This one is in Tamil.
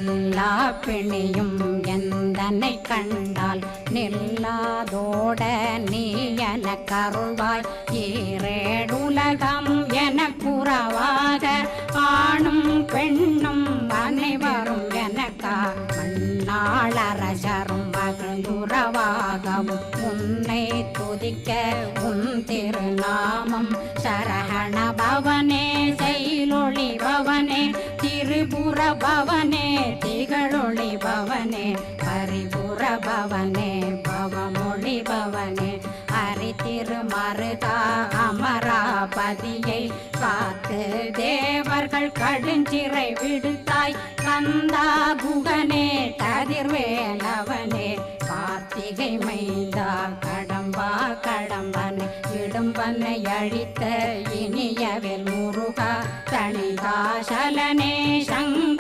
எல்லா பிணியும் எந்தனை கண்டால் நில்லாதோட நீ என கருள்வாய். ஈரேடுலகம் என குறவாக ஆணும் பெண்ணும் அனைவரும் எனக்கா மண்ணாளரசரும் மகிழ்ந்துறவாகவும் உன்னை துதிக்க உன் திருநாமம். சரகண பவனே செயலொளி பவனே திரிபுர பவனே திகழொளி பவனே பரிபுர பவனே பவமொழி பவனே ஹரி திருமருகா அமராபதியை காத்து தேவர்கள் கடுஞ்சிறை விடுத்தாய். கந்தா குகனே கதிர்வேலவனே கார்த்திகை மைந்தா கடம்பா கடம்பனை இடும்பனை அழித்த இனியவேல் முருகா தணிகாசலனே சங்க